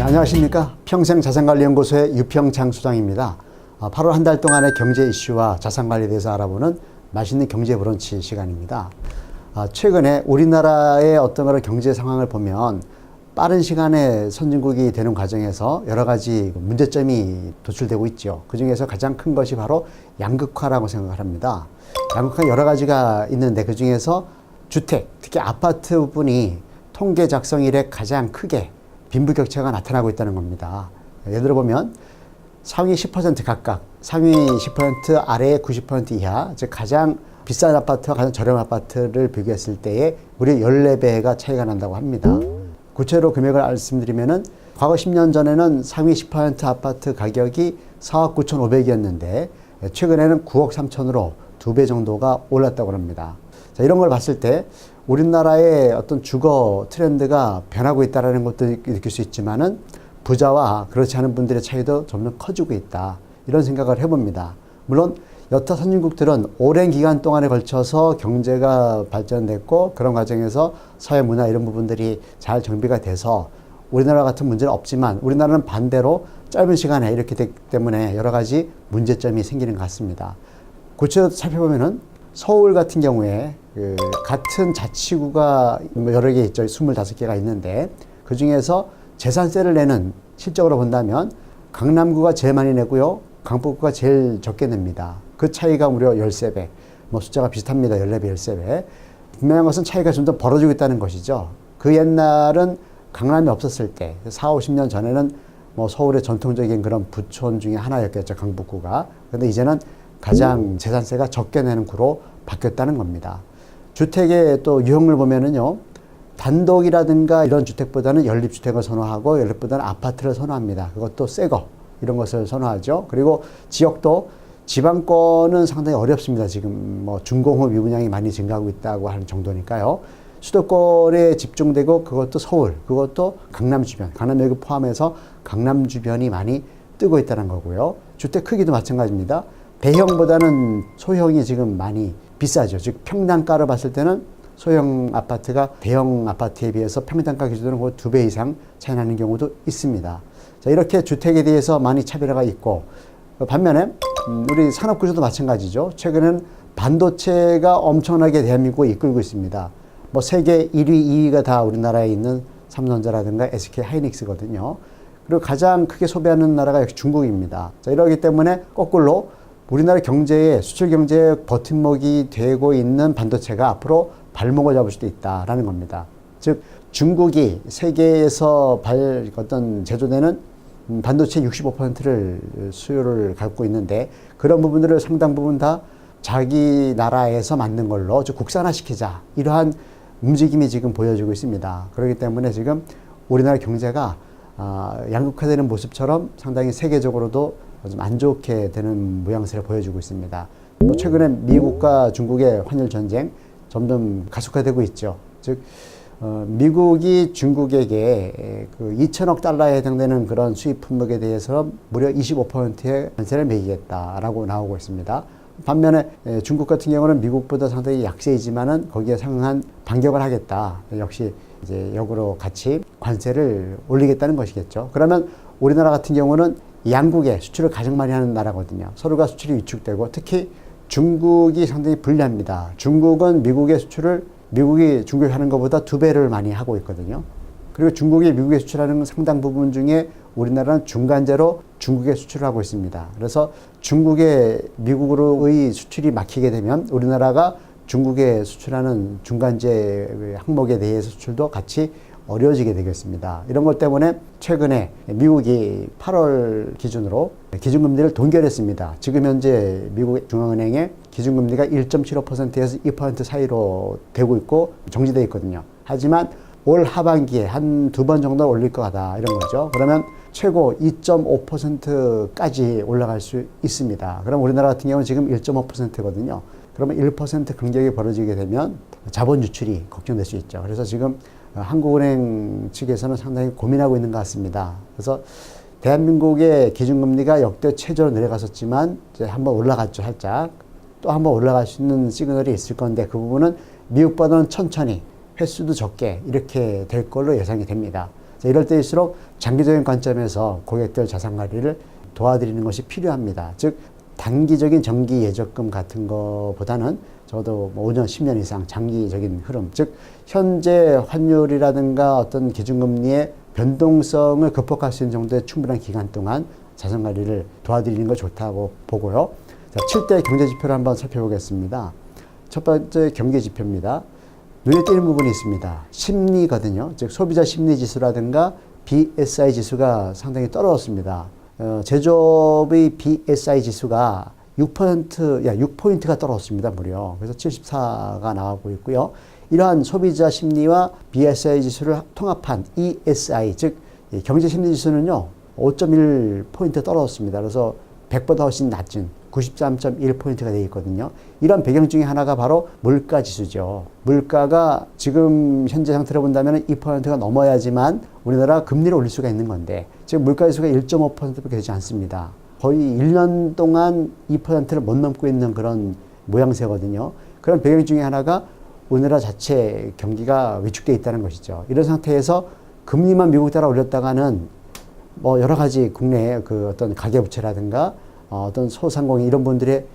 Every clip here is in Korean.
안녕하십니까. 평생자산관리연구소의 유평장 소장입니다. 8월 한 달 동안의 경제 이슈와 자산관리에 대해서 알아보는 맛있는 경제 브런치 시간입니다. 최근에 우리나라의 어떤 그런 경제 상황을 보면 빠른 시간에 선진국이 되는 과정에서 여러 가지 문제점이 도출되고 있죠. 그 중에서 가장 큰 것이 바로 양극화라고 생각을 합니다. 양극화 여러 가지가 있는데 그 중에서 주택, 특히 아파트 부분이 통계 작성 이래 가장 크게 빈부격차가 나타나고 있다는 겁니다. 예를 들어 보면 상위 10% 각각, 상위 10% 아래 90% 이하, 즉 가장 비싼 아파트와 가장 저렴한 아파트를 비교했을 때에 무려 14배가 차이가 난다고 합니다. 구체로 금액을 말씀드리면은 과거 10년 전에는 상위 10% 아파트 가격이 4억 9,500이었는데 최근에는 9억 3천으로 2배 정도가 올랐다고 합니다. 자, 이런 걸 봤을 때 우리나라의 어떤 주거 트렌드가 변하고 있다는 것도 느낄 수 있지만은 부자와 그렇지 않은 분들의 차이도 점점 커지고 있다. 이런 생각을 해봅니다. 물론 여타 선진국들은 오랜 기간 동안에 걸쳐서 경제가 발전됐고 그런 과정에서 사회 문화 이런 부분들이 잘 정비가 돼서 우리나라 같은 문제는 없지만 우리나라는 반대로 짧은 시간에 이렇게 됐기 때문에 여러 가지 문제점이 생기는 것 같습니다. 구체적으로 살펴보면은 서울 같은 경우에 같은 자치구가 여러 개 있죠. 25개가 있는데 그 중에서 재산세를 내는 실적으로 본다면 강남구가 제일 많이 내고요. 강북구가 제일 적게 냅니다. 그 차이가 무려 13배. 숫자가 비슷합니다. 14배, 13배. 분명한 것은 차이가 좀 더 벌어지고 있다는 것이죠. 그 옛날은 강남이 없었을 때, 40, 50년 전에는 서울의 전통적인 그런 부촌 중에 하나였겠죠. 강북구가. 근데 이제는 가장 재산세가 적게 내는 구로 바뀌었다는 겁니다. 주택의 또 유형을 보면은요, 단독이라든가 이런 주택보다는 연립주택을 선호하고 연립보다는 아파트를 선호합니다. 그것도 새 거, 이런 것을 선호하죠. 그리고 지역도 지방권은 상당히 어렵습니다. 지금 준공업 미분양이 많이 증가하고 있다고 하는 정도니까요. 수도권에 집중되고 그것도 서울, 그것도 강남 주변, 강남역을 포함해서 강남 주변이 많이 뜨고 있다는 거고요. 주택 크기도 마찬가지입니다. 대형보다는 소형이 지금 많이 비싸죠. 즉 평당가를 봤을 때는 소형 아파트가 대형 아파트에 비해서 평당가 기준으로 2배 이상 차이 나는 경우도 있습니다. 자, 이렇게 주택에 대해서 많이 차별화가 있고 반면에 우리 산업 구조도 마찬가지죠. 최근에는 반도체가 엄청나게 대한민국을 이끌고 있습니다. 세계 1위, 2위가 다 우리나라에 있는 삼성전자라든가 SK 하이닉스거든요. 그리고 가장 크게 소비하는 나라가 역시 중국입니다. 자, 이러기 때문에 거꾸로 우리나라 경제에 수출 경제의 버팀목이 되고 있는 반도체가 앞으로 발목을 잡을 수도 있다라는 겁니다. 즉 중국이 세계에서 어떤 제조되는 반도체 65%를 수요를 갖고 있는데 그런 부분들을 상당 부분 다 자기 나라에서 만든 걸로 즉 국산화시키자 이러한 움직임이 지금 보여지고 있습니다. 그렇기 때문에 지금 우리나라 경제가 양극화되는 모습처럼 상당히 세계적으로도 좀 안 좋게 되는 모양새를 보여주고 있습니다. 최근에 미국과 중국의 환율 전쟁 점점 가속화되고 있죠. 즉 미국이 중국에게 2천억 달러에 해당되는 그런 수입 품목에 대해서 무려 25%의 관세를 매기겠다라고 나오고 있습니다. 반면에 중국 같은 경우는 미국보다 상당히 약세이지만은 거기에 상응한 반격을 하겠다. 역시 이제 역으로 같이 관세를 올리겠다는 것이겠죠. 그러면 우리나라 같은 경우는 양국에 수출을 가장 많이 하는 나라거든요. 서로가 수출이 위축되고 특히 중국이 상당히 불리합니다. 중국은 미국의 수출을 미국이 중국에 하는 것보다 2배를 많이 하고 있거든요. 그리고 중국이 미국에 수출하는 상당 부분 중에 우리나라는 중간재로 중국에 수출을 하고 있습니다. 그래서 중국에 미국으로의 수출이 막히게 되면 우리나라가 중국에 수출하는 중간재 항목에 대해서 수출도 같이 어려워지게 되겠습니다. 이런 것 때문에 최근에 미국이 8월 기준으로 기준금리를 동결했습니다. 지금 현재 미국 중앙은행의 기준금리가 1.75%에서 2% 사이로 되고 있고 정지되어 있거든요. 하지만 올 하반기에 한 2번 정도 올릴 것 같다 이런 거죠. 그러면 최고 2.5%까지 올라갈 수 있습니다. 그럼 우리나라 같은 경우는 지금 1.5%거든요. 그러면 1% 간격이 벌어지게 되면 자본 유출이 걱정될 수 있죠. 그래서 지금 한국은행 측에서는 상당히 고민하고 있는 것 같습니다. 그래서 대한민국의 기준금리가 역대 최저로 내려갔었지만 이제 한번 올라갔죠, 살짝. 또 한번 올라갈 수 있는 시그널이 있을 건데 그 부분은 미국보다는 천천히 횟수도 적게 이렇게 될 걸로 예상이 됩니다. 이럴 때일수록 장기적인 관점에서 고객들 자산관리를 도와드리는 것이 필요합니다. 즉 단기적인 정기 예적금 같은 것보다는 적어도 5년, 10년 이상 장기적인 흐름, 즉 현재 환율이라든가 어떤 기준금리의 변동성을 극복할 수 있는 정도의 충분한 기간 동안 자산관리를 도와드리는 거 좋다고 보고요. 자, 7대 경제지표를 한번 살펴보겠습니다. 첫 번째 경제지표입니다. 눈에 띄는 부분이 있습니다. 심리거든요. 즉 소비자 심리지수라든가 BSI 지수가 상당히 떨어졌습니다. 제조업의 BSI 지수가 6포인트가 떨어졌습니다. 무려. 그래서 74가 나오고 있고요. 이러한 소비자 심리와 BSI 지수를 통합한 ESI, 즉 경제 심리 지수는요. 5.1포인트 떨어졌습니다. 그래서 100보다 훨씬 낮은 93.1포인트가 되어 있거든요. 이런 배경 중에 하나가 바로 물가 지수죠. 물가가 지금 현재 상태로 본다면 2%가 넘어야지만 우리나라 금리를 올릴 수가 있는 건데 지금 물가 지수가 1.5%밖에 되지 않습니다. 거의 1년 동안 2%를 못 넘고 있는 그런 모양새거든요. 그런 배경 중에 하나가 우리나라 자체 경기가 위축되어 있다는 것이죠. 이런 상태에서 금리만 미국 따라 올렸다가는 뭐 여러 가지 국내의 그 어떤 가계부채라든가 어떤 소상공인 이런 분들의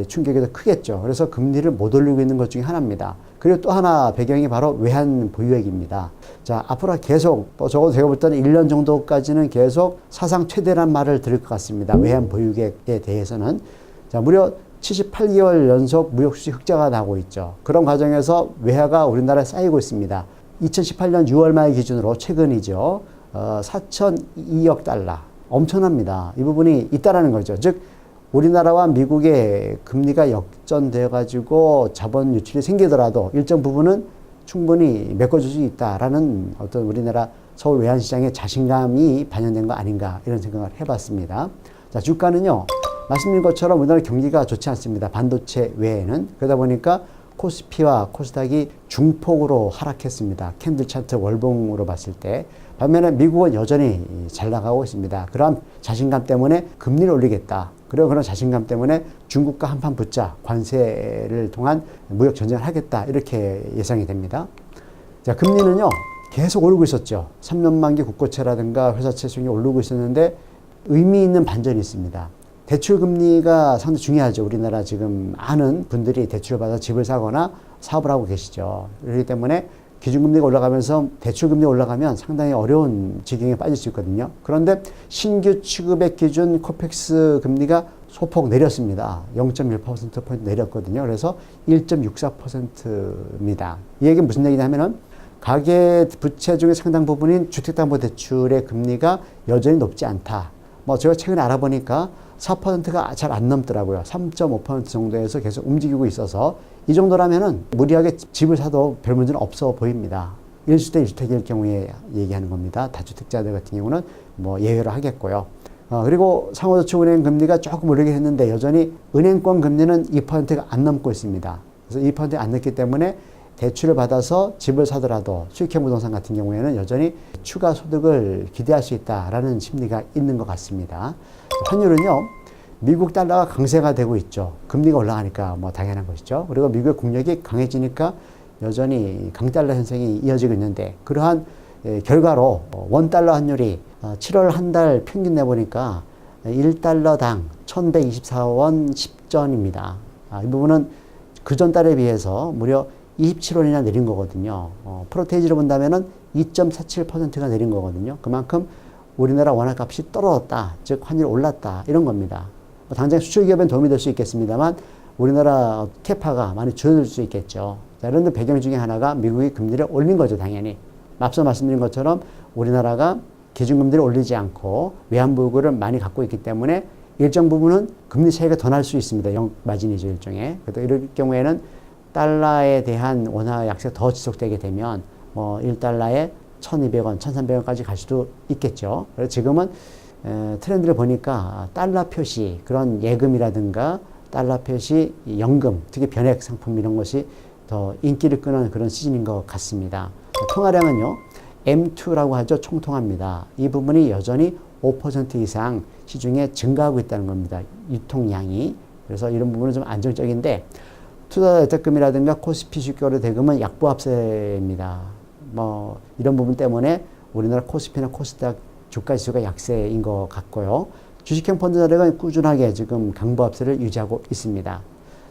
충격이 더 크겠죠. 그래서 금리를 못 올리고 있는 것 중에 하나입니다. 그리고 또 하나 배경이 바로 외환 보유액입니다. 자, 앞으로 계속 적어도 제가 볼 때는 1년 정도까지는 계속 사상 최대란 말을 들을 것 같습니다. 외환 보유액에 대해서는. 자, 무려 78개월 연속 무역수지 흑자가 나고 있죠. 그런 과정에서 외화가 우리나라에 쌓이고 있습니다. 2018년 6월 말 기준으로 최근이죠. 4,002억 달러. 엄청납니다. 이 부분이 있다라는 거죠. 즉 우리나라와 미국의 금리가 역전되어 가지고 자본 유출이 생기더라도 일정 부분은 충분히 메꿔줄 수 있다라는 어떤 우리나라 서울 외환시장의 자신감이 반영된 거 아닌가 이런 생각을 해봤습니다. 자, 주가는요. 말씀드린 것처럼 우리나라 경기가 좋지 않습니다. 반도체 외에는. 그러다 보니까 코스피와 코스닥이 중폭으로 하락했습니다. 캔들 차트 월봉으로 봤을 때. 반면에 미국은 여전히 잘 나가고 있습니다. 그런 자신감 때문에 금리를 올리겠다. 그리고 그런 자신감 때문에 중국과 한판 붙자 관세를 통한 무역 전쟁을 하겠다. 이렇게 예상이 됩니다. 자, 금리는요. 계속 오르고 있었죠. 3년 만기 국고채라든가 회사채 수익이 오르고 있었는데 의미 있는 반전이 있습니다. 대출 금리가 상당히 중요하죠. 우리나라 지금 많은 분들이 대출을 받아 집을 사거나 사업을 하고 계시죠. 그렇기 때문에 기준금리가 올라가면서 대출금리가 올라가면 상당히 어려운 지경에 빠질 수 있거든요. 그런데 신규 취급액 기준 코펙스 금리가 소폭 내렸습니다. 0.1%포인트 내렸거든요. 그래서 1.64%입니다. 이 얘기는 무슨 얘기냐면은 가계 부채 중에 상당 부분인 주택담보대출의 금리가 여전히 높지 않다. 뭐 제가 최근에 알아보니까 4%가 잘 안 넘더라고요. 3.5% 정도에서 계속 움직이고 있어서 이 정도라면은 무리하게 집을 사도 별 문제는 없어 보입니다. 1주택, 1주택일 경우에 얘기하는 겁니다. 다주택자들 같은 경우는 뭐 예외로 하겠고요. 그리고 상호저축은행 금리가 조금 오르긴 했는데 여전히 은행권 금리는 2%가 안 넘고 있습니다. 그래서 2%가 안 넘기 때문에 대출을 받아서 집을 사더라도 수익형 부동산 같은 경우에는 여전히 추가 소득을 기대할 수 있다라는 심리가 있는 것 같습니다. 환율은요, 미국 달러가 강세가 되고 있죠. 금리가 올라가니까 뭐 당연한 것이죠. 그리고 미국의 국력이 강해지니까 여전히 강달러 현상이 이어지고 있는데 그러한 결과로 원달러 환율이 7월 한 달 평균 내보니까 1달러당 1124원 10전입니다. 이 부분은 그전 달에 비해서 무려 27원이나 내린 거거든요. 프로테이지로 본다면은 2.47%가 내린 거거든요. 그만큼 우리나라 원화값이 떨어졌다. 즉 환율이 올랐다. 이런 겁니다. 당장 수출 기업엔 도움이 될 수 있겠습니다만 우리나라 캐파가 많이 줄어들 수 있겠죠. 자, 이런 배경 중에 하나가 미국이 금리를 올린 거죠. 당연히. 앞서 말씀드린 것처럼 우리나라가 기준금리를 올리지 않고 외환보유고를 많이 갖고 있기 때문에 일정 부분은 금리 차이가 더 날 수 있습니다. 영마진이죠. 일종의. 그래서 이럴 경우에는 달러에 대한 원화 약세가 더 지속되게 되면 뭐 1달러에 1,200원, 1,300원까지 갈 수도 있겠죠. 그래서 지금은 트렌드를 보니까 달러 표시, 그런 예금이라든가 달러 표시 연금, 특히 변액 상품 이런 것이 더 인기를 끄는 그런 시즌인 것 같습니다. 통화량은요, M2라고 하죠. 총통화입니다. 이 부분이 여전히 5% 이상 시중에 증가하고 있다는 겁니다. 유통량이. 그래서 이런 부분은 좀 안정적인데 투자대책금이라든가 코스피 10개월의 대금은 약보합세입니다. 뭐 이런 부분 때문에 우리나라 코스피나 코스닥 주가 지수가 약세인 것 같고요. 주식형 펀드 자료가 꾸준하게 지금 강보합세를 유지하고 있습니다.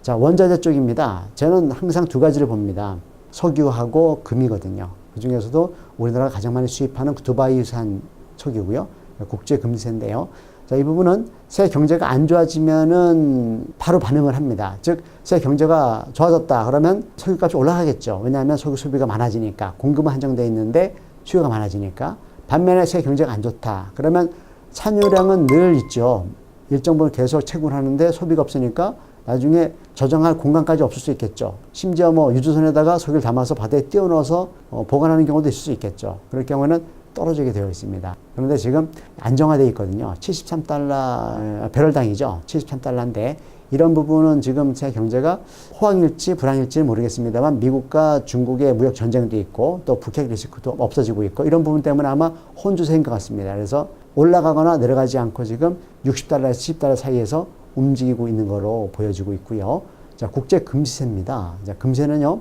자, 원자재 쪽입니다. 저는 항상 두 가지를 봅니다. 석유하고 금이거든요. 그 중에서도 우리나라가 가장 많이 수입하는 두바이산 석유고요. 국제 금리세인데요. 자, 이 부분은 새 경제가 안 좋아지면은 바로 반응을 합니다. 즉, 새 경제가 좋아졌다 그러면 석유값이 올라가겠죠. 왜냐하면 석유 소비가 많아지니까, 공급은 한정되어 있는데 수요가 많아지니까. 반면에 새 경제가 안 좋다 그러면 산유량은 늘 있죠. 일정 부분 계속 채굴하는데 소비가 없으니까 나중에 저장할 공간까지 없을 수 있겠죠. 심지어 뭐 유조선에다가 석유를 담아서 바다에 띄워넣어서 보관하는 경우도 있을 수 있겠죠. 그럴 경우는 떨어지게 되어 있습니다. 그런데 지금 안정화되어 있거든요. 73달러, 배럴당이죠. 73달러인데 이런 부분은 지금 새 경제가 호황일지 불황일지는 모르겠습니다만 미국과 중국의 무역 전쟁도 있고 또 북핵 리스크도 없어지고 있고 이런 부분 때문에 아마 혼주세인 것 같습니다. 그래서 올라가거나 내려가지 않고 지금 60달러에서 70달러 사이에서 움직이고 있는 거로 보여지고 있고요. 자, 국제 금시세입니다. 자, 금세는요,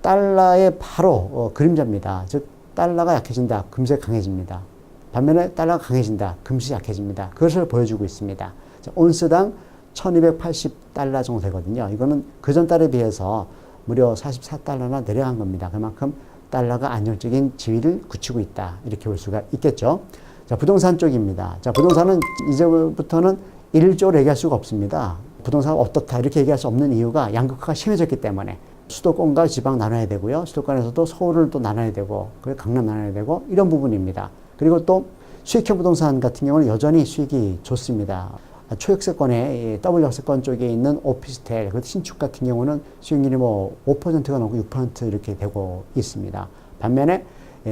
달러의 바로 그림자입니다. 즉, 달러가 약해진다. 금세 강해집니다. 반면에 달러가 강해진다. 금시 약해집니다. 그것을 보여주고 있습니다. 자, 온스당 1280달러 정도 되거든요. 이거는 그전 달에 비해서 무려 44달러나 내려간 겁니다. 그만큼 달러가 안정적인 지위를 굳히고 있다. 이렇게 볼 수가 있겠죠. 자, 부동산 쪽입니다. 자, 부동산은 이제부터는 일조로 얘기할 수가 없습니다. 부동산이 어떻다 이렇게 얘기할 수 없는 이유가 양극화가 심해졌기 때문에 수도권과 지방 나눠야 되고요. 수도권에서도 서울을 또 나눠야 되고 강남 나눠야 되고 이런 부분입니다. 그리고 또 수익형 부동산 같은 경우는 여전히 수익이 좋습니다. 초역세권에 더블 역세권 쪽에 있는 오피스텔, 신축 같은 경우는 수익률이 뭐 5%가 넘고 6% 이렇게 되고 있습니다. 반면에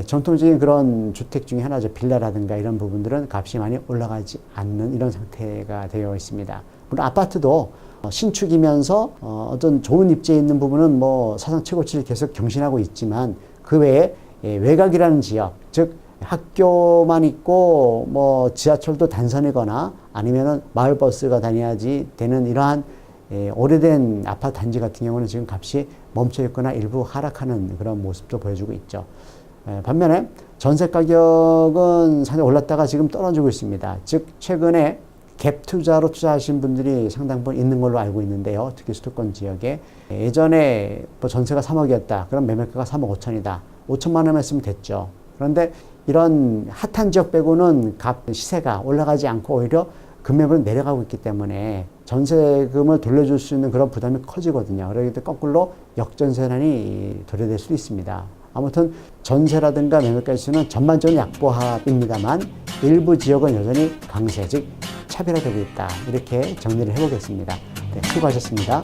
전통적인 그런 주택 중에 하나죠. 빌라라든가 이런 부분들은 값이 많이 올라가지 않는 이런 상태가 되어 있습니다. 물론 아파트도 신축이면서 어떤 좋은 입지에 있는 부분은 뭐 사상 최고치를 계속 경신하고 있지만 그 외에 외곽이라는 지역, 즉 학교만 있고 뭐 지하철도 단선이거나 아니면은 마을버스가 다녀야지 되는 이러한 오래된 아파트 단지 같은 경우는 지금 값이 멈춰 있거나 일부 하락하는 그런 모습도 보여주고 있죠. 반면에 전세 가격은 상당히 올랐다가 지금 떨어지고 있습니다. 즉 최근에 갭 투자로 투자하신 분들이 상당 부분 있는 걸로 알고 있는데요. 특히 수도권 지역에 예전에 뭐 전세가 3억이었다. 그럼 매매가가 3억 5천이다. 5천만 원만 쓰면 됐죠. 그런데 이런 핫한 지역 빼고는 값 시세가 올라가지 않고 오히려 금매물은 내려가고 있기 때문에 전세금을 돌려줄 수 있는 그런 부담이 커지거든요. 그러기 때문에 거꾸로 역전세난이 도래될 수도 있습니다. 아무튼 전세라든가 매매가 지수는 전반적으로 약보합입니다만 일부 지역은 여전히 강세, 즉 차별화되고 있다. 이렇게 정리를 해보겠습니다. 네, 수고하셨습니다.